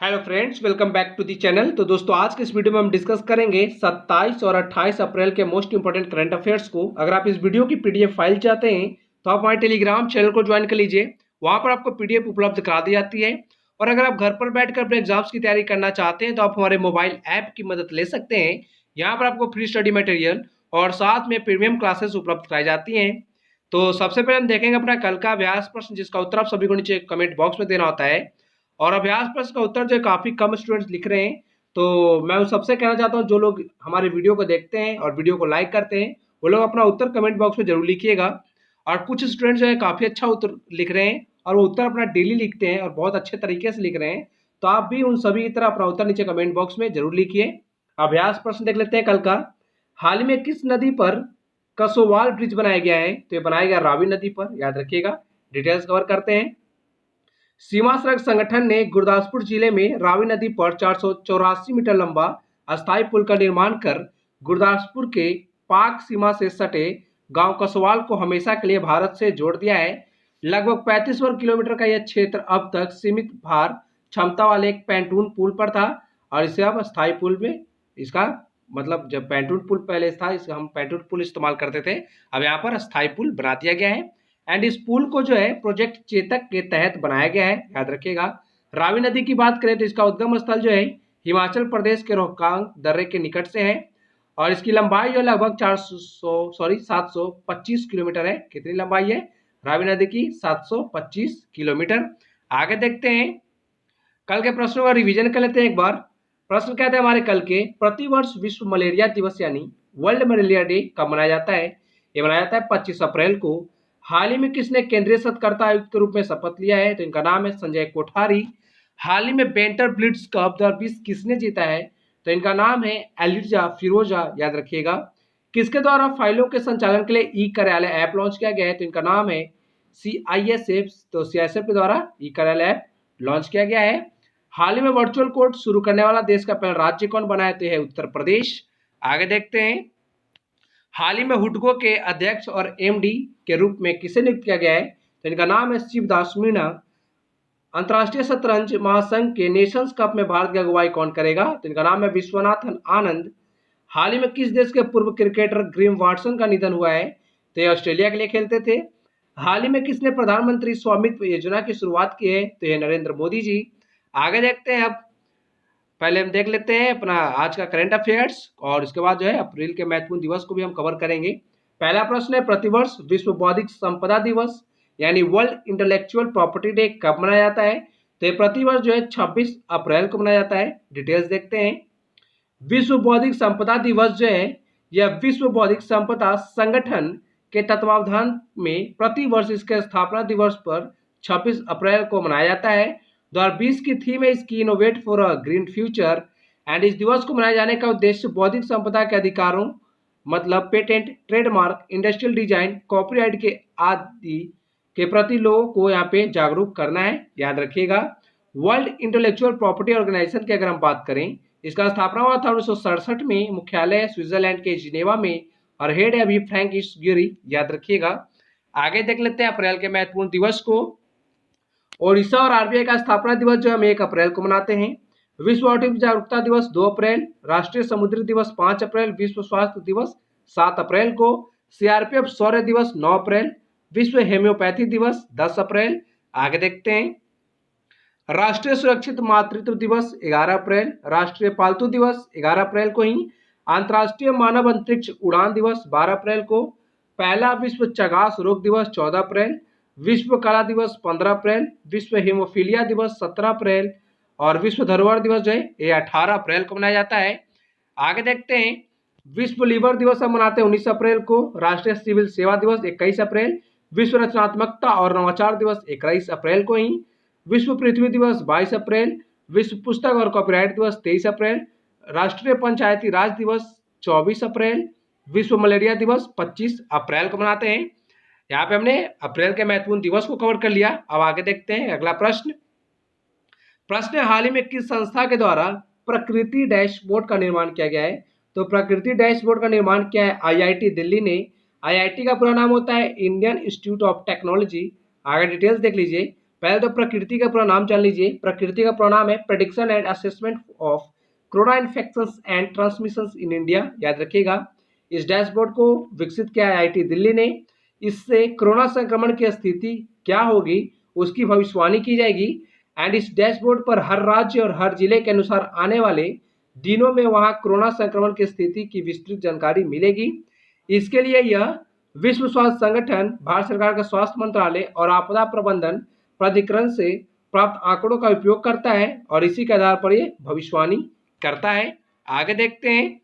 Hello friends, welcome back to the channel. तो दोस्तों, आज के इस वीडियो में हम डिस्कस करेंगे 27 और 28 अप्रैल के मोस्ट इंपोर्टेंट करंट अफेयर्स को। अगर आप इस वीडियो की पीडीएफ फाइल चाहते हैं तो आप हमारे टेलीग्राम चैनल को ज्वाइन कर लीजिए। वहां पर आपको पीडीएफ उपलब्ध करा दी जाती है। और अगर आप घर पर बैठकर अपने एग्जाम्स की तैयारी करना चाहते हैं तो आप हमारे मोबाइल ऐप की मदद ले सकते हैं। यहाँ पर आपको फ्री स्टडी मटेरियल और साथ में प्रीमियम क्लासेस उपलब्ध कराई जाती हैं। तो सबसे पहले हम देखेंगे अपना कल का अभ्यास प्रश्न, जिसका उत्तर आप सभी को नीचे कमेंट बॉक्स में देना होता है। और अभ्यास प्रश्न का उत्तर जो है काफी कम स्टूडेंट्स लिख रहे हैं। तो मैं उन सबसे कहना चाहता हूँ, जो लोग हमारे वीडियो को देखते हैं और वीडियो को लाइक करते हैं, वो लोग अपना उत्तर कमेंट बॉक्स में जरूर लिखिएगा। और कुछ स्टूडेंट जो है काफी अच्छा उत्तर लिख रहे हैं और वो उत्तर अपना डेली लिखते हैं और बहुत अच्छे तरीके से लिख रहे हैं। तो आप भी उन सभी की तरह अपना उत्तर नीचे कमेंट बॉक्स में जरूर लिखिए। अभ्यास प्रश्न देख लेते हैं कल का। हाल ही में किस नदी पर कसोवाल ब्रिज बनाया गया है? तो ये बनाया गया रावी नदी पर, याद रखिएगा। डिटेल्स कवर करते हैं। सीमा सड़क संगठन ने गुरदासपुर जिले में रावी नदी पर 484 मीटर लंबा अस्थायी पुल का निर्माण कर गुरदासपुर के पाक सीमा से सटे गांव कसवाल को हमेशा के लिए भारत से जोड़ दिया है। लगभग 35 वर्ग किलोमीटर का यह क्षेत्र अब तक सीमित भार क्षमता वाले एक पैंटून पुल पर था और इसे अब अस्थायी पुल में, इसका मतलब जब पैंटून पुल पहले था, इसका हम पैंटून पुल इस्तेमाल करते थे, अब यहाँ पर अस्थायी पुल बना दिया गया है। एंड इस पुल को जो है प्रोजेक्ट चेतक के तहत बनाया गया है, याद रखिएगा। रावी नदी की बात करें तो इसका उद्गम स्थल जो है हिमाचल प्रदेश के रोहतांग दर्रे के निकट से है और इसकी लंबाई जो लगभग 725 किलोमीटर है। कितनी लंबाई है रावी नदी की? 725 किलोमीटर। आगे देखते हैं, कल के प्रश्नों का रिवीजन कर लेते हैं एक बार। प्रश्न कहते हैं हमारे कल के, प्रतिवर्ष विश्व मलेरिया दिवस यानी वर्ल्ड मलेरिया डे कब मनाया जाता है? ये मनाया जाता है 25 अप्रैल को। हाल ही में किसने केंद्रीय सतर्कता आयुक्त के रूप में शपथ लिया है? तो इनका नाम है संजय कोठारी। हाल ही में बेंटर ब्लिट्ज कप 2020 किसने जीता है? तो इनका नाम है एलिजा फिरोजा, याद रखिएगा। किसके द्वारा फाइलों के संचालन के लिए ई कार्यालय ऐप लॉन्च किया गया है? तो इनका नाम है CISF। तो CISF के द्वारा ई कार्यालय ऐप लॉन्च किया गया है। हाल ही में वर्चुअल कोर्ट शुरू करने वाला देश का पहला राज्य कौन बना है? तो है उत्तर प्रदेश। आगे देखते हैं, हाल ही में हुडको के अध्यक्ष और MD के रूप में किसे नियुक्त किया गया है? तो इनका नाम है शिवदास मीणा। अंतर्राष्ट्रीय शतरंज महासंघ के नेशंस कप में भारत की अगुवाई कौन करेगा? तो इनका नाम है विश्वनाथन आनंद। हाल ही में किस देश के पूर्व क्रिकेटर ग्रीम वाटसन का निधन हुआ है? तो ये ऑस्ट्रेलिया के लिए खेलते थे। हाल ही में किसने प्रधानमंत्री स्वामित्व योजना की शुरुआत की है? तो ये नरेंद्र मोदी जी। आगे देखते हैं, अब पहले हम देख लेते हैं अपना आज का करंट अफेयर्स और इसके बाद जो है अप्रैल के महत्वपूर्ण दिवस को भी हम कवर करेंगे। पहला प्रश्न है, प्रतिवर्ष विश्व बौद्धिक संपदा दिवस यानी वर्ल्ड इंटेलेक्चुअल प्रॉपर्टी डे कब मनाया जाता है? तो ये प्रतिवर्ष जो है 26 अप्रैल को मनाया जाता है। डिटेल्स देखते हैं। विश्व बौद्धिक संपदा दिवस जो है यह विश्व बौद्धिक संपदा संगठन के तत्वावधान में प्रतिवर्ष इसके स्थापना दिवस पर 26 अप्रैल को मनाया जाता है। 2020 की थीम है इसकी innovate for a green future. And इस दिवस को मनाए जाने का उद्देश्य बौद्धिक संपदा के अधिकारों, मतलब patent, trademark, industrial design, copyright के आदि के प्रति लोगों को यहाँ पे जागरूक करना है, याद रखिएगा। वर्ल्ड इंटेलेक्चुअल प्रॉपर्टी ऑर्गेनाइजेशन की अगर हम बात करें, इसका स्थापना हुआ था 1967 में, मुख्यालय स्विट्जरलैंड के जिनेवा में और हेड है अभी फ्रैंक गिरी, याद रखिएगा। आगे देख लेते हैं अप्रैल के महत्वपूर्ण दिवस को। ओडिशा और RBI का स्थापना दिवस जो हम 1 अप्रैल को मनाते हैं। विश्व ऑटिज्म जागरूकता दिवस 2 अप्रैल, राष्ट्रीय समुद्री दिवस 5 अप्रैल, विश्व स्वास्थ्य दिवस 7 अप्रैल को, CRPF शौर्य दिवस 9 अप्रैल, विश्व हेम्योपैथी दिवस 10 अप्रैल। आगे देखते हैं, राष्ट्रीय सुरक्षित मातृत्व दिवस 11 अप्रैल, राष्ट्रीय पालतू दिवस 11 अप्रैल को ही, अंतर्राष्ट्रीय मानव अंतरिक्ष उड़ान दिवस 12 अप्रैल को, पहला विश्व चगास रोग दिवस 14 अप्रैल, विश्व कला दिवस 15 अप्रैल, विश्व हेमोफीलिया दिवस 17 अप्रैल और विश्व धरोहर दिवस जो है ये 18 अप्रैल को मनाया जाता है। आगे देखते हैं, विश्व लीवर दिवस हम मनाते हैं 19 अप्रैल को, राष्ट्रीय सिविल सेवा दिवस 21 अप्रैल, विश्व रचनात्मकता और नवाचार दिवस 21 अप्रैल को ही, विश्व पृथ्वी दिवस 22 अप्रैल, विश्व पुस्तक और कॉपीराइट दिवस 23 अप्रैल, राष्ट्रीय पंचायती राज दिवस 24 अप्रैल, विश्व मलेरिया दिवस 25 अप्रैल को मनाते हैं। यहाँ पे हमने अप्रैल के महत्वपूर्ण दिवस को कवर कर लिया। अब आगे देखते हैं अगला प्रश्न। प्रश्न है, हाल ही में किस संस्था के द्वारा प्रकृति डैशबोर्ड का निर्माण किया गया है? तो प्रकृति डैशबोर्ड का निर्माण किया है IIT दिल्ली ने। IIT का पूरा नाम होता है इंडियन इंस्टीट्यूट ऑफ टेक्नोलॉजी। आगे डिटेल्स देख लीजिए। पहले तो प्रकृति का पूरा नाम जान लीजिए। प्रकृति का पूरा नाम है prediction and assessment of corona infections and transmissions in India, याद रखिएगा। इस डैशबोर्ड को विकसित किया है आईआईटी दिल्ली ने। इससे कोरोना संक्रमण की स्थिति क्या होगी उसकी भविष्यवाणी की जाएगी एंड इस डैशबोर्ड पर हर राज्य और हर जिले के अनुसार आने वाले दिनों में वहां कोरोना संक्रमण की स्थिति की विस्तृत जानकारी मिलेगी। इसके लिए यह विश्व स्वास्थ्य संगठन, भारत सरकार का स्वास्थ्य मंत्रालय और आपदा प्रबंधन प्राधिकरण से प्राप्त आंकड़ों का उपयोग करता है और इसी के आधार पर यह भविष्यवाणी करता है। आगे देखते हैं।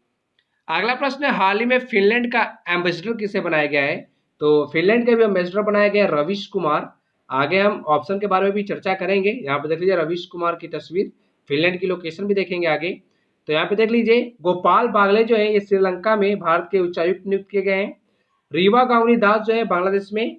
अगला प्रश्न है, हाल ही में फिनलैंड का एम्बेसडर किसे बनाया गया है? तो फिनलैंड के भी एम्बेसडर बनाया गया रवीश कुमार। आगे हम ऑप्शन के बारे में भी चर्चा करेंगे। यहाँ पे देख लीजिए रवीश कुमार की तस्वीर, फिनलैंड की लोकेशन भी देखेंगे आगे। तो यहाँ पे देख लीजिए गोपाल बागले जो है ये श्रीलंका में भारत के उच्चायुक्त नियुक्त किए गए हैं। रीवा गांगुली दास जो है बांग्लादेश में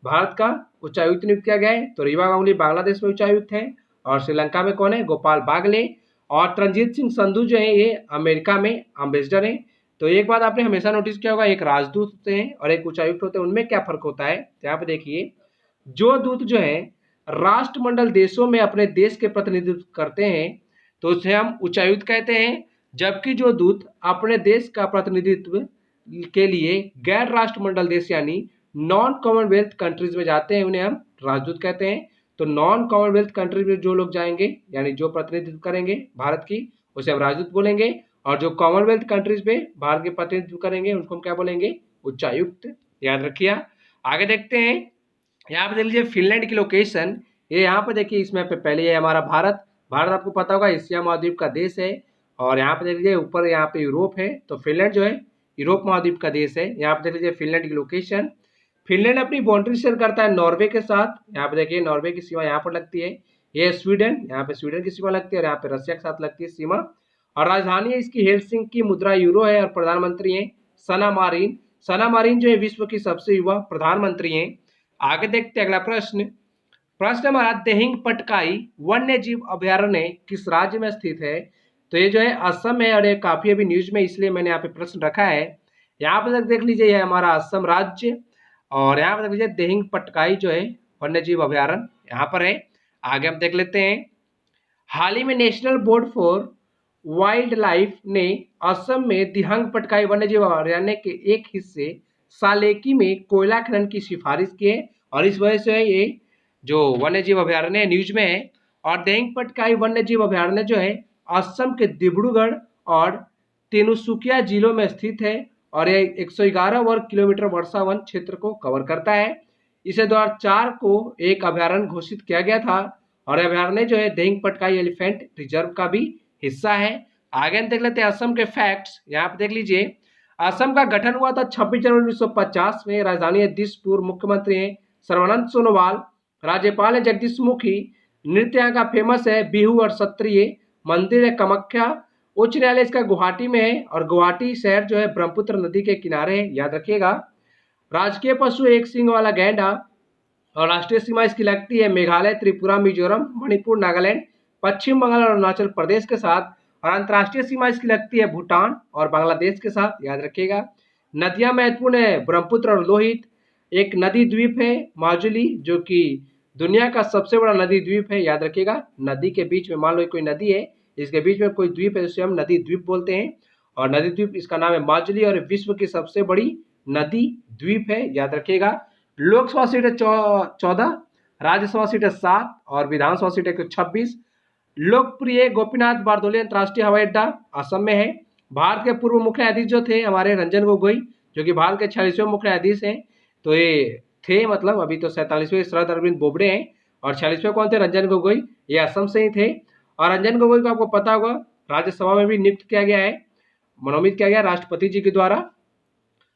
भारत का उच्चायुक्त नियुक्त किया गया है। तो रीवा गांगुली बांग्लादेश में उच्चायुक्त है और श्रीलंका में कौन है? गोपाल बागले। और तरनजीत सिंह संधू जो है ये अमेरिका में एम्बेसडर है। तो एक बात आपने हमेशा नोटिस किया होगा, एक राजदूत होते हैं और एक उच्चायुक्त होते हैं, उनमें क्या फर्क होता है? तो यहाँ पे देखिए, जो दूत जो है राष्ट्रमंडल देशों में अपने देश के प्रतिनिधित्व करते हैं तो उसे हम उच्चायुक्त कहते हैं, जबकि जो दूत अपने देश का प्रतिनिधित्व के लिए गैर राष्ट्रमंडल देश यानी नॉन कॉमनवेल्थ कंट्रीज में जाते हैं उन्हें हम राजदूत कहते हैं। तो नॉन कॉमनवेल्थ कंट्रीज में जो लोग जाएंगे यानी जो प्रतिनिधित्व करेंगे भारत की, उसे हम राजदूत बोलेंगे। और जो कॉमनवेल्थ कंट्रीज में भारत के प्रतिनिधित्व करेंगे उनको हम क्या बोलेंगे? उच्चायुक्त। याद रखिए। आगे देखते हैं। यहाँ पे देख लीजिए फिनलैंड की लोकेशन, ये यहाँ पे देखिए इस मैप पे पहले ये हमारा भारत। भारत आपको पता होगा एशिया महाद्वीप का देश है। और यहाँ पे देख लीजिए ऊपर यहाँ पे यूरोप है, तो फिनलैंड जो है यूरोप महाद्वीप का देश है। यहाँ पे देख लीजिए फिनलैंड की लोकेशन। फिनलैंड अपनी बाउंड्री शेयर करता है नॉर्वे के साथ। यहाँ पे देखिए नॉर्वे की सीमा यहाँ पर लगती है। ये स्वीडन, यहाँ पे स्वीडन की सीमा लगती है और यहाँ पे रशिया के साथ लगती है सीमा। और राजधानी है इसकी हेलसिंकी, मुद्रा यूरो है और प्रधानमंत्री है सना मारिन। सना मारिन जो है विश्व की सबसे युवा प्रधानमंत्री है। आगे देखते हैं अगला प्रश्न। प्रश्न हमारा, देहिंग पटकाई वन्य जीव अभयारण्य किस राज्य में स्थित है? तो ये जो है असम में और ये काफी अभी न्यूज में, इसलिए मैंने यहाँ पे प्रश्न रखा है। यहाँ पे देख लीजिए ये हमारा असम राज्य और यहाँ पे देख लीजिए देहिंग पटकाई जो है वन्य जीव अभयारण्य यहाँ पर है। आगे हम देख लेते हैं। हाल ही में national board for wild life ने असम में दिहंग पटकाई वन्य जीव अभयारण्य के एक हिस्से सालेकी में कोयला खनन की सिफारिश की है और इस वजह से ये जो वन्य जीव अभयारण्य न्यूज में है। और देहिंग पटकाई वन्य जीव अभयारण्य जो है असम के डिब्रूगढ़ और तेनुसुकिया जिलों में स्थित है और यह 111 वर्ग किलोमीटर वर्षा वन क्षेत्र को कवर करता है। इसे 2004 को एक अभयारण्य घोषित किया गया था और अभयारण्य जो है देहिंग पटकाई एलिफेंट रिजर्व का भी हिस्सा है। आगे हम देख लेते हैं असम के फैक्ट्स। यहाँ पे देख लीजिए असम का गठन हुआ था 26 जनवरी 1950 में। राजधानी है दिसपुर। मुख्यमंत्री है सर्बानंद सोनोवाल। राज्यपाल है जगदीश मुखी। नृत्य यहाँ का फेमस है बिहू और सत्रिय। मंदिर है कामाख्या। उच्च न्यायालय इसका गुवाहाटी में है और गुवाहाटी शहर जो है ब्रह्मपुत्र नदी के किनारे है, याद रखिएगा। राजकीय पशु एक सींग वाला गैंडा और राष्ट्रीय सीमा इसकी लगती है मेघालय, त्रिपुरा, मिजोरम, मणिपुर, नागालैंड, पश्चिम बंगाल और अरुणाचल प्रदेश के साथ। और अंतर्राष्ट्रीय सीमा इसकी लगती है भूटान और बांग्लादेश के साथ, याद रखिएगा। नदियां महत्वपूर्ण है ब्रह्मपुत्र और लोहित। एक नदी द्वीप है माजुली जो कि दुनिया का सबसे बड़ा नदी द्वीप है, याद रखिएगा। नदी के बीच में मान लो कोई नदी है, इसके बीच में कोई द्वीप है जिसे हम नदी द्वीप बोलते हैं और नदी द्वीप इसका नाम है माजुली और विश्व की सबसे बड़ी नदी द्वीप है, याद रखिएगा। लोकसभा सीट है 14, राज्यसभा सीट है 7 और विधानसभा सीट है 26। लोकप्रिय गोपीनाथ बारदोली अंतर्राष्ट्रीय हवाई अड्डा असम में है। भारत के पूर्व मुख्य न्यायाधीश जो थे हमारे रंजन गोगोई जो कि भारत के 46वें मुख्य न्यायाधीश हैं। तो ये थे मतलब अभी तो 47वें शरद अरविंद बोबडे हैं और 46वें कौन थे? रंजन गोगोई। ये असम से ही थे और रंजन गोगोई को आपको पता होगा राज्यसभा में भी नियुक्त किया गया है, मनोनीत किया गया राष्ट्रपति जी के द्वारा।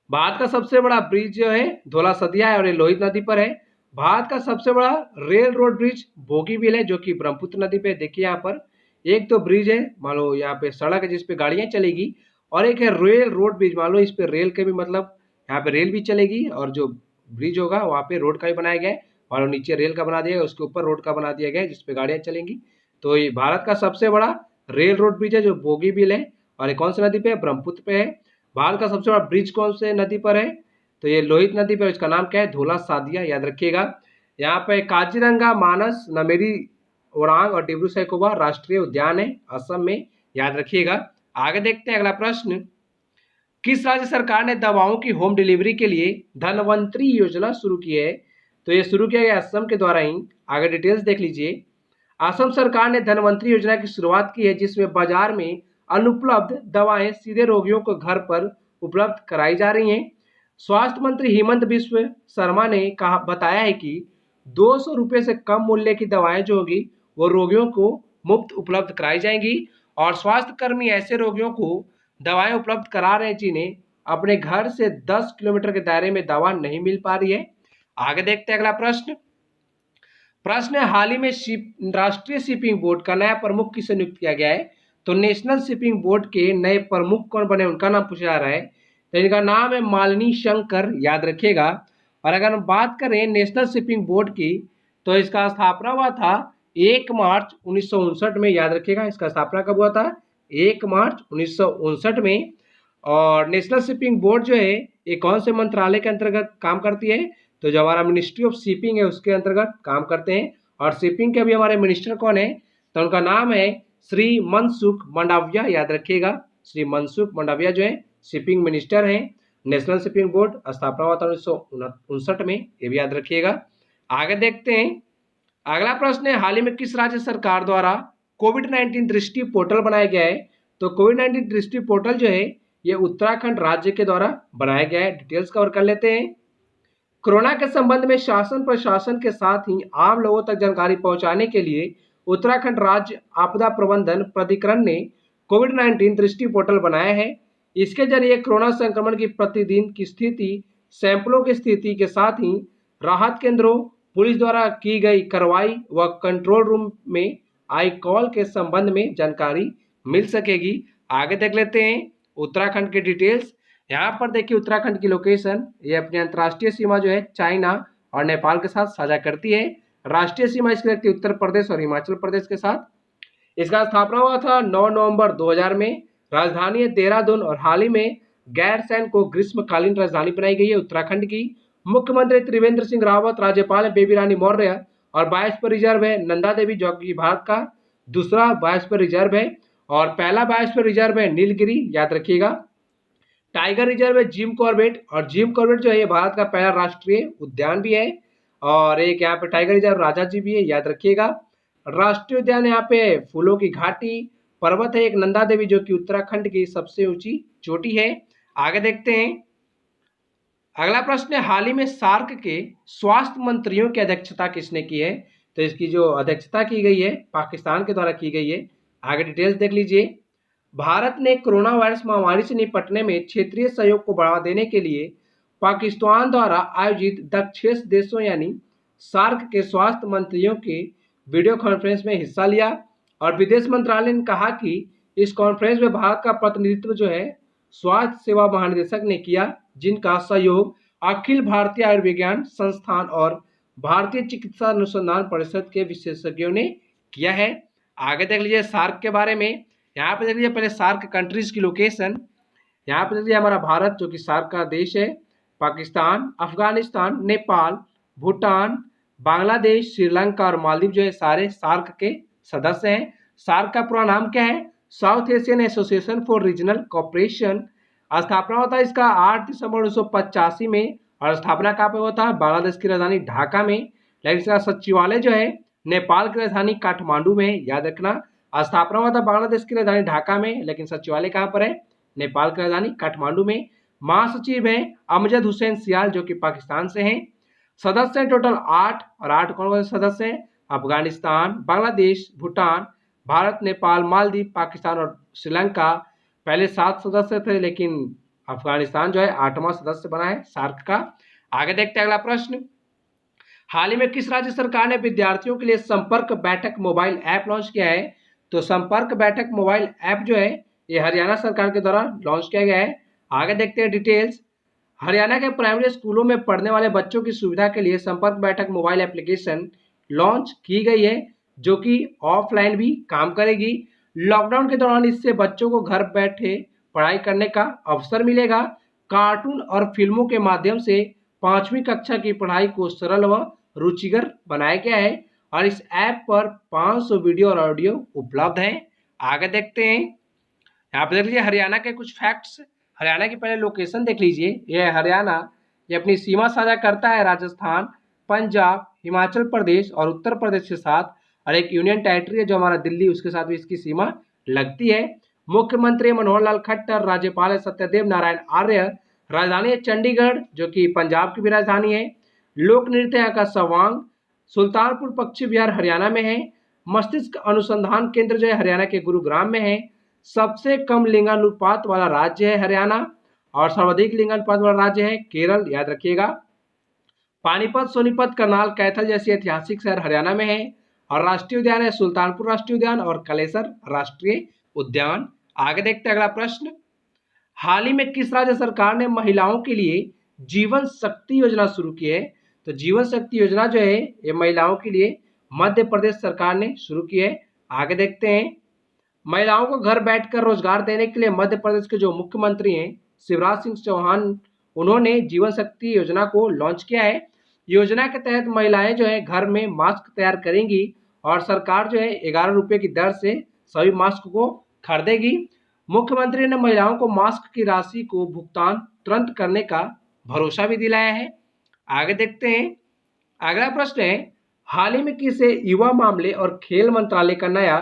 भारत का सबसे बड़ा ब्रिज जो है धौला सदिया है और ये लोहित नदी पर है। भारत का सबसे बड़ा रेल रोड ब्रिज बोगीबील है जो कि ब्रह्मपुत्र नदी पे। देखिए यहाँ पर एक तो ब्रिज है मान लो यहाँ पे सड़क है जिसपे गाड़ियां चलेगी और एक है रेल रोड ब्रिज, मान लो इस पे रेल के भी मतलब यहाँ पे रेल भी चलेगी और जो ब्रिज होगा वहाँ पे रोड का भी बनाया गया है। मान लो नीचे रेल का बना दिया गया, उसके ऊपर रोड का बना दिया गया है जिसपे गाड़ियां चलेंगी। तो ये भारत का सबसे बड़ा रेल रोड ब्रिज है जो बोगीबील है और ये कौन सी नदी पे है? ब्रह्मपुत्र पे है। भारत का सबसे बड़ा ब्रिज कौन से नदी पर है? तो ये लोहित नदी पर, इसका नाम क्या है? धौला सादिया, याद रखिएगा। यहाँ पे काजीरंगा मानस नमेरी ओरांग और डिब्रू सैखोवा राष्ट्रीय उद्यान है असम में, याद रखिएगा। आगे देखते हैं अगला प्रश्न, किस राज्य सरकार ने दवाओं की होम डिलीवरी के लिए धनवंतरी योजना शुरू की है? तो ये शुरू किया गया असम के द्वारा ही। आगे डिटेल्स देख लीजिए। असम सरकार ने धनवंतरी योजना की शुरुआत की है, जिसमें बाजार में अनुपलब्ध दवाएं सीधे रोगियों को घर पर उपलब्ध कराई जा रही हैं। स्वास्थ्य मंत्री हिमंत बिस्व शर्मा ने कहा बताया है कि 200 रुपये से कम मूल्य की दवाएं जो होगी वो रोगियों को मुफ्त उपलब्ध कराई जाएंगी, और स्वास्थ्य कर्मी ऐसे रोगियों को दवाएं उपलब्ध करा रहे हैं जिन्हें अपने घर से 10 किलोमीटर के दायरे में दवा नहीं मिल पा रही है। आगे देखते हैं अगला प्रश्न। प्रश्न है, हाल ही में राष्ट्रीय शिपिंग बोर्ड का नया प्रमुख किसे नियुक्त किया गया है? तो नेशनल शिपिंग बोर्ड के नए प्रमुख कौन बने, उनका नाम पूछा जा रहा है। तो इनका नाम है मालिनी शंकर, याद रखिएगा। और अगर हम बात करें नेशनल शिपिंग बोर्ड की, तो इसका स्थापना हुआ था 1 मार्च 1959 में, याद रखिएगा। इसका स्थापना कब हुआ था? 1 मार्च 1959 में। और नेशनल शिपिंग बोर्ड जो है ये कौन से मंत्रालय के अंतर्गत काम करती है? तो जो हमारा मिनिस्ट्री ऑफ शिपिंग है उसके अंतर्गत काम करते हैं। और शिपिंग के अभी हमारे मिनिस्टर कौन है? तो उनका नाम है श्री मनसुख मंडाविया, याद रखिएगा। श्री मनसुख मंडाविया जो है शिपिंग मिनिस्टर हैं। नेशनल शिपिंग बोर्ड स्थापना हुआ था 1959 में, ये भी याद रखिएगा। आगे देखते हैं अगला प्रश्न है, हाल ही में किस राज्य सरकार द्वारा कोविड-19 दृष्टि पोर्टल बनाया गया है? तो कोविड-19 दृष्टि पोर्टल जो है ये उत्तराखंड राज्य के द्वारा बनाया गया है। डिटेल्स कवर कर लेते हैं। कोरोना के संबंध में शासन प्रशासन के साथ ही आम लोगों तक जानकारी पहुंचाने के लिए उत्तराखंड राज्य आपदा प्रबंधन प्राधिकरण ने कोविड-19 दृष्टि पोर्टल बनाया है। इसके जरिए कोरोना संक्रमण की प्रतिदिन की स्थिति, सैंपलों की स्थिति के साथ ही राहत केंद्रों, पुलिस द्वारा की गई कार्रवाई व कंट्रोल रूम में आई कॉल के संबंध में जानकारी मिल सकेगी। आगे देख लेते हैं उत्तराखंड के डिटेल्स। यहाँ पर देखिए उत्तराखंड की लोकेशन, ये अपनी अंतर्राष्ट्रीय सीमा जो है चाइना और नेपाल के साथ साझा करती है। राष्ट्रीय सीमा इसकी लगती है उत्तर प्रदेश और हिमाचल प्रदेश के साथ। इसका स्थापना हुआ था 9 नवंबर 2000 में। राजधानी है देहरादून, और हाल ही में गैरसैंण को ग्रीष्मकालीन राजधानी बनाई गई है उत्तराखंड की। मुख्यमंत्री त्रिवेंद्र सिंह रावत, राज्यपाल है बेबी रानी मौर्य, और बायोस्फीयर रिजर्व है नंदा देवी जो कि भारत का दूसरा बायोस्फीयर रिजर्व है, और पहला बायोस्फीयर रिजर्व है नीलगिरी, याद रखिएगा। टाइगर रिजर्व है जिम कॉर्बेट, और जिम कॉर्बेट जो है ये भारत का पहला राष्ट्रीय उद्यान भी है। और एक यहाँ पे टाइगर रिजर्व राजा जी भी है, याद रखिएगा। राष्ट्रीय उद्यान यहाँ पे फूलों की घाटी, पर्वत है एक नंदा देवी जो कि उत्तराखंड की सबसे ऊंची चोटी है। आगे देखते हैं अगला प्रश्न है, हाल ही में सार्क के स्वास्थ्य मंत्रियों की अध्यक्षता किसने की है? तो इसकी जो अध्यक्षता की गई है पाकिस्तान के द्वारा की गई है। आगे डिटेल्स देख लीजिए। भारत ने कोरोना वायरस महामारी से निपटने में क्षेत्रीय सहयोग को बढ़ावा देने के लिए पाकिस्तान द्वारा आयोजित दक्षेश देशों यानी सार्क के स्वास्थ्य मंत्रियों के वीडियो कॉन्फ्रेंस में हिस्सा लिया। और विदेश मंत्रालय ने कहा कि इस कॉन्फ्रेंस में भारत का प्रतिनिधित्व जो है स्वास्थ्य सेवा महानिदेशक ने किया, जिनका सहयोग अखिल भारतीय आयुर्विज्ञान संस्थान और भारतीय चिकित्सा अनुसंधान परिषद के विशेषज्ञों ने किया है। आगे देख लीजिए सार्क के बारे में। यहाँ पे देख लीजिए पहले सार्क कंट्रीज की लोकेशन। यहाँ पे देख लीजिए हमारा भारत जो कि सार्क का देश है, पाकिस्तान, अफगानिस्तान, नेपाल, भूटान, बांग्लादेश, श्रीलंका और मालदीव जो है सारे सार्क के सदस्य हैं। सार्क का पूरा नाम क्या है? South Asian association for regional cooperation. स्थापना होता है इसका 8 दिसंबर 1985 में, और स्थापना कहाँ पे होता है? बांग्लादेश की राजधानी ढाका में। लेकिन इसका सचिवालय जो है नेपाल की राजधानी काठमांडू में, याद रखना। स्थापना हुआ था बांग्लादेश की राजधानी ढाका में, लेकिन सचिवालय कहाँ पर है? नेपाल की राजधानी काठमांडू में। महासचिव है अमजद हुसैन सियाल जो कि पाकिस्तान से हैं। सदस्य हैं टोटल 8, और 8 कौन कौन से सदस्य हैं? अफगानिस्तान, बांग्लादेश, भूटान, भारत, नेपाल, मालदीव, पाकिस्तान और श्रीलंका। पहले 7 सदस्य थे, लेकिन अफगानिस्तान जो है 8वां सदस्य बना है सार्क का। आगे देखते हैं अगला प्रश्न, हाल ही में किस राज्य सरकार ने विद्यार्थियों के लिए संपर्क बैठक मोबाइल ऐप लॉन्च किया है? तो संपर्क बैठक मोबाइल ऐप जो है ये हरियाणा सरकार के द्वारा लॉन्च किया गया है। आगे देखते हैं डिटेल्स। हरियाणा के प्राइमरी स्कूलों में पढ़ने वाले बच्चों की सुविधा के लिए संपर्क बैठक मोबाइल एप्लीकेशन लॉन्च की गई है, जो कि ऑफलाइन भी काम करेगी। लॉकडाउन के दौरान इससे बच्चों को घर बैठे पढ़ाई करने का अवसर मिलेगा। कार्टून और फिल्मों के माध्यम से 5वीं कक्षा की पढ़ाई को सरल व रुचिकर बनाया गया है और इस ऐप पर 500 वीडियो और ऑडियो उपलब्ध हैं। आगे देखते हैं, यहाँ पे देख लीजिए हरियाणा के कुछ फैक्ट्स। हरियाणा की पहले लोकेशन देख लीजिए, ये है हरियाणा। ये अपनी सीमा साझा करता है राजस्थान, पंजाब, हिमाचल प्रदेश और उत्तर प्रदेश के साथ, और एक यूनियन टेरिटरी है जो हमारा दिल्ली, उसके साथ भी इसकी सीमा लगती है। मुख्यमंत्री मनोहर लाल खट्टर, राज्यपाल है सत्यदेव नारायण आर्य, राजधानी है चंडीगढ़ जो कि पंजाब की भी राजधानी है। लोक नृत्य यहाँ का सवांग, सुल्तानपुर पक्षी विहार हरियाणा में है। मस्तिष्क अनुसंधान केंद्र जो है हरियाणा के गुरुग्राम में है। सबसे कम लिंगानुपात वाला राज्य है हरियाणा, और सर्वाधिक लिंगानुपात वाला राज्य है केरल, याद रखिएगा। पानीपत, सोनीपत, करनाल, कैथल जैसी ऐतिहासिक शहर हरियाणा में है। और राष्ट्रीय उद्यान है सुल्तानपुर राष्ट्रीय उद्यान और कलेसर राष्ट्रीय उद्यान। आगे देखते हैं अगला प्रश्न, हाल ही में किस राज्य सरकार ने महिलाओं के लिए जीवन शक्ति योजना शुरू की है? तो जीवन शक्ति योजना जो है ये महिलाओं के लिए मध्य प्रदेश सरकार ने शुरू की है। आगे देखते हैं, महिलाओं को घर बैठकर रोजगार देने के लिए मध्य प्रदेश के जो मुख्यमंत्री हैं शिवराज सिंह चौहान, उन्होंने जीवन शक्ति योजना को लॉन्च किया है। योजना के तहत महिलाएं जो है घर में मास्क तैयार करेंगी और सरकार जो है 11 रुपये की दर से सभी मास्क को खरीदेगी। मुख्यमंत्री ने महिलाओं को मास्क की राशि को भुगतान तुरंत करने का भरोसा भी दिलाया है। आगे देखते हैं, अगला प्रश्न है, हाल ही में किसे युवा मामले और खेल मंत्रालय का नया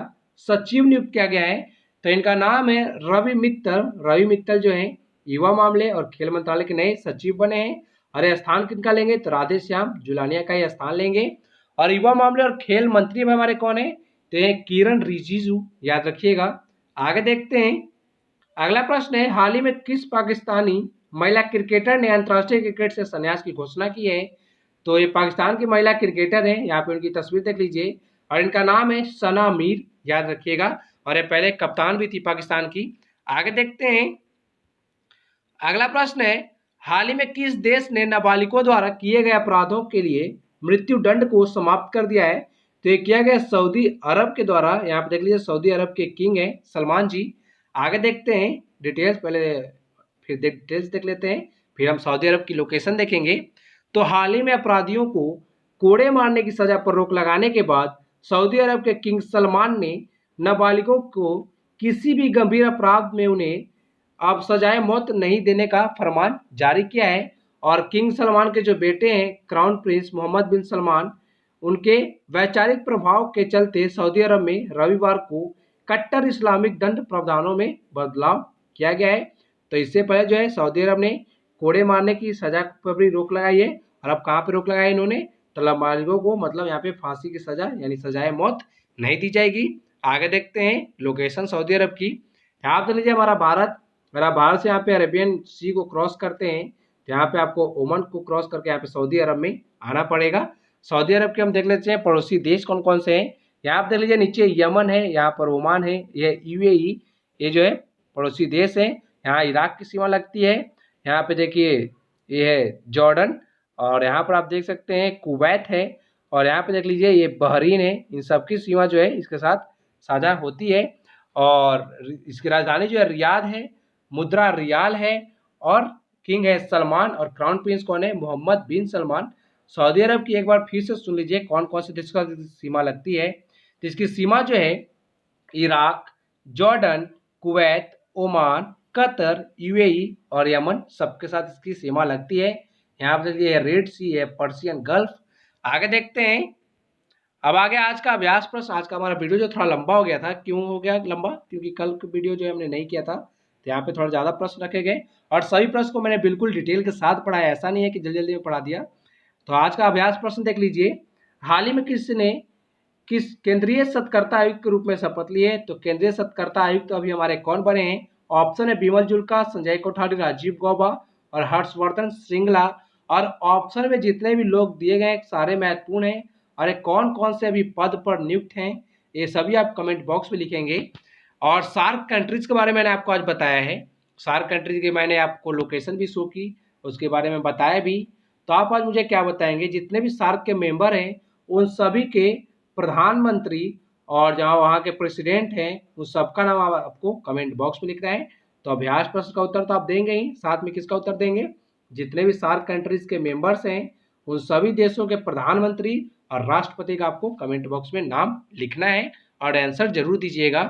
सचिव नियुक्त किया गया है? तो इनका नाम है रवि मित्तल। रवि मित्तल जो है युवा मामले और खेल मंत्रालय के नए सचिव बने हैं। और यह स्थान किनका लेंगे? तो राधेश्याम जुलानिया का यह स्थान लेंगे। और युवा मामले और खेल मंत्री में हमारे कौन है? तो ये किरण रिजिजू, याद रखिएगा। आगे देखते हैं, अगला प्रश्न है, हाल ही में किस पाकिस्तानी महिला क्रिकेटर ने अंतर्राष्ट्रीय क्रिकेट से संन्यास की घोषणा की है? तो ये पाकिस्तान की महिला क्रिकेटर है, यहाँ पे उनकी तस्वीर देख लीजिए, और इनका नाम है सना मीर, याद रखिएगा। और ये पहले कप्तान भी थी पाकिस्तान की। आगे देखते हैं, अगला प्रश्न है, हाल ही में किस देश ने नाबालिगों द्वारा किए गए अपराधों के लिए मृत्यु दंड को समाप्त कर दिया है? तो ये किया गया सऊदी अरब के द्वारा। यहाँ पे देख लीजिए सऊदी अरब के किंग है सलमान जी। आगे देखते हैं डिटेल्स, पहले फिर डिटेल्स देख लेते हैं, फिर हम सऊदी अरब की लोकेशन देखेंगे। तो हाल ही में अपराधियों को कोड़े मारने की सजा पर रोक लगाने के बाद सऊदी अरब के किंग सलमान ने नाबालिगों को किसी भी गंभीर अपराध में उन्हें अब सजाए मौत नहीं देने का फरमान जारी किया है। और किंग सलमान के जो बेटे हैं क्राउन प्रिंस मोहम्मद बिन सलमान, उनके वैचारिक प्रभाव के चलते सऊदी अरब में रविवार को कट्टर इस्लामिक दंड प्रावधानों में बदलाव किया गया है। तो इससे पहले जो है सऊदी अरब ने कोड़े मारने की सजा पर भी रोक लगाई है, और अब कहाँ पे रोक लगाई इन्होंने? तो नाबालिगों को मतलब यहाँ पे फांसी की सजा यानी सजाए मौत नहीं दी जाएगी। आगे देखते हैं लोकेशन सऊदी अरब की। यहाँ पे लीजिए हमारा भारत, अगर आप भारत से यहाँ पे अरेबियन सी को क्रॉस करते हैं तो यहाँ पे आपको ओमान को क्रॉस करके यहाँ पे सऊदी अरब में आना पड़ेगा। सऊदी अरब के हम देख लेते हैं पड़ोसी देश कौन कौन से हैं। यहाँ पे देख लीजिए नीचे यमन है, यहाँ पर ओमान है, ये यूएई, ये जो है पड़ोसी देश है। यहाँ इराक की सीमा लगती है। यहाँ पे देखिए ये है जॉर्डन, और यहाँ पर आप देख सकते हैं कुवैत है, और यहाँ पे देख लीजिए ये बहरीन है। इन सबकी सीमा जो है इसके साथ साझा होती है। और इसकी राजधानी जो है रियाद है, मुद्रा रियाल है, और किंग है सलमान, और क्राउन प्रिंस कौन है? मोहम्मद बिन सलमान। सऊदी अरब की एक बार फिर से सुन लीजिए कौन कौन से देश का सीमा लगती है। तो इसकी सीमा जो है Iraq, Jordan, Kuwait, Oman, Qatar, UAE और यमन, सबके साथ इसकी सीमा लगती है। यहाँ पर देखिए रेड सी है, पर्शियन गल्फ। आगे देखते हैं, अब आगे आज का अभ्यास प्रश्न। आज का हमारा वीडियो जो थोड़ा लंबा हो गया था, क्यों हो गया लंबा? क्योंकि कल का वीडियो जो हमने नहीं किया था, तो यहाँ पे थोड़ा ज़्यादा प्रश्न रखे गए, और सभी प्रश्न को मैंने बिल्कुल डिटेल के साथ पढ़ाया, ऐसा नहीं है कि जल्दी जल्दी में पढ़ा दिया। तो आज का अभ्यास प्रश्न देख लीजिए, हाल ही में किस केंद्रीय सत्कर्ता आयुक्त के रूप में शपथ ली है? तो केंद्रीय सत्कर्ता आयुक्त तो अभी हमारे कौन बने हैं? ऑप्शन है बिमल जुल्का, संजय कोठारी, राजीव गौबा और हर्षवर्धन श्रृंगला। और ऑप्शन में जितने भी लोग दिए गए सारे महत्वपूर्ण हैं, और ये कौन कौन से अभी पद पर नियुक्त हैं ये सभी आप कमेंट बॉक्स में लिखेंगे। और सार्क कंट्रीज के बारे में मैंने आपको आज बताया है, सार्क कंट्रीज की मैंने आपको लोकेशन भी शो की, उसके बारे में बताया भी। तो आप आज मुझे क्या बताएंगे? जितने भी सार्क के मेंबर हैं उन सभी के प्रधानमंत्री और जहाँ वहाँ के प्रेसिडेंट हैं उस सबका नाम आपको कमेंट बॉक्स में लिखना है। तो अभ्यास प्रश्न का उत्तर तो आप देंगे ही, साथ में किसका उत्तर देंगे? जितने भी सार्क कंट्रीज के मेंबर्स हैं उन सभी देशों के प्रधानमंत्री और राष्ट्रपति का आपको कमेंट बॉक्स में नाम लिखना है और आंसर जरूर दीजिएगा।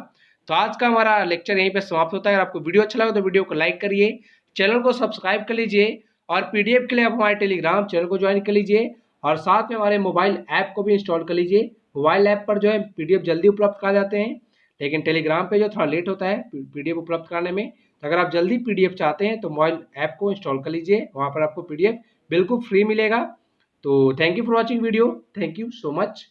तो आज का हमारा लेक्चर यहीं पे समाप्त होता है। अगर आपको वीडियो अच्छा लगा तो वीडियो को लाइक करिए, चैनल को सब्सक्राइब कर लीजिए और पीडीएफ के लिए आप हमारे टेलीग्राम चैनल को ज्वाइन कर लीजिए और साथ में हमारे मोबाइल ऐप को भी इंस्टॉल कर लीजिए। मोबाइल ऐप पर जो है पीडीएफ जल्दी उपलब्ध करा जाते हैं, लेकिन टेलीग्राम पे जो थोड़ा लेट होता है पीडीएफ उपलब्ध कराने में। तो अगर आप जल्दी पीडीएफ चाहते हैं तो मोबाइल ऐप को इंस्टॉल कर लीजिए, वहाँ पर आपको पीडीएफ बिल्कुल फ्री मिलेगा। तो thank you for watching video, thank you so much.